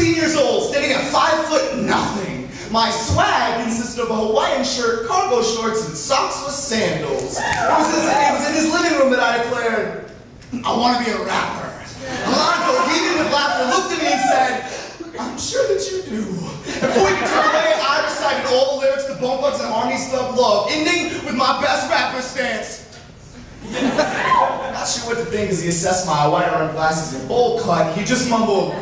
13 years old, standing at 5 foot nothing. My swag consisted of a Hawaiian shirt, cargo shorts, and socks with sandals. It was in his living room that I declared, I want to be a rapper. Alonzo, heaving with laughter, looked at me and said, I'm sure that you do. And before he could turn away, I recited all the lyrics to Bone Thugs and Harmony Stuff Love, ending with my best rapper stance. Not sure what to think as he assessed my wire-rimmed glasses and bowl cut. He just mumbled,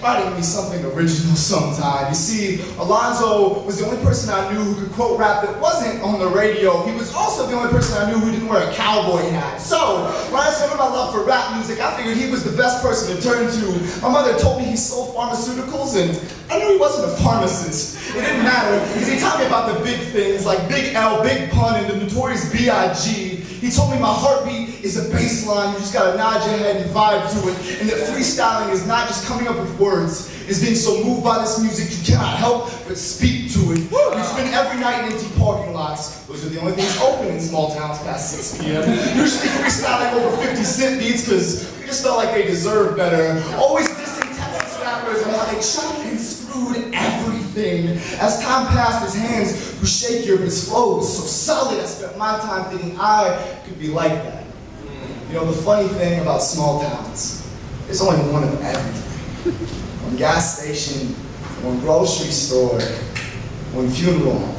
writing me something original sometime. You see, Alonzo was the only person I knew who could quote rap that wasn't on the radio. He was also the only person I knew who didn't wear a cowboy hat. So, when I discovered my love for rap music, I figured he was the best person to turn to. My mother told me he sold pharmaceuticals, and I knew he wasn't a pharmacist. It didn't matter, because he taught me about the big things, like Big L, Big Pun, and the notorious B.I.G. He told me my heartbeat is a bass line, you just gotta nod your head and vibe to it, and that freestyling is not just coming up with words, it's being so moved by this music you cannot help but speak to it. We spend every night in empty parking lots. Those are the only things open in small towns past 6 p.m. Usually freestyling over 50-cent beats because we just felt like they deserved better. Always dissing Texas rappers and how they chopped and screwed everything. As time passed, his hands grew shakier, but his flow was so solid, I spent my time thinking I could be like that. You know, the funny thing about small towns, there's only one of everything. One gas station, one grocery store, one funeral home.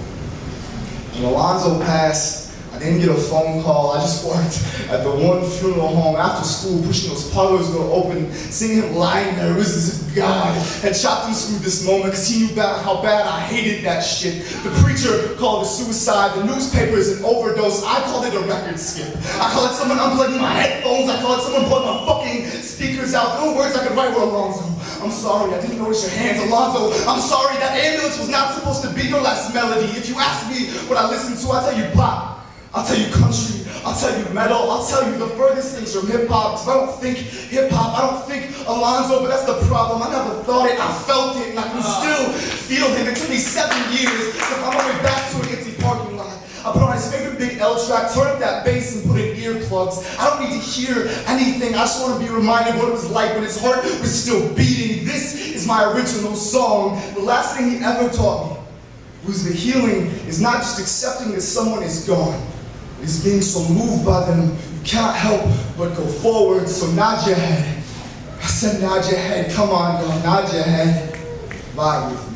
When Alonzo passed, I didn't get a phone call. I just worked at the one funeral home after school, pushing those parlors door open, seeing him lying there. It was as if God had chopped and screwed this moment because he knew how bad I hated that shit. The preacher called it suicide, the newspapers an overdose. I called it a record skip. I call it someone unplugging my headphones. I call it someone pulling my fucking speakers out. The only words I could write were Alonzo. I'm sorry, I didn't notice your hands, Alonzo. I'm sorry, that ambulance was not supposed to be your last melody. If you ask me what I listen to, I'll tell you pop. I'll tell you country, I'll tell you metal, I'll tell you the furthest things from hip-hop. Because I don't think hip-hop, I don't think Alonzo, but that's the problem. I never thought it, I felt it, and I can still feel him. It took me 7 years to find my way back to an empty parking lot. I put on his favorite Big L track, turned up that bass and put in earplugs. I don't need to hear anything, I just want to be reminded what it was like when his heart was still beating. This is my original song. The last thing he ever taught me was that healing is not just accepting that someone is gone. It's being so moved by them, you can't help but go forward, so nod your head. I said nod your head, come on, girl, nod your head. Vibe with me.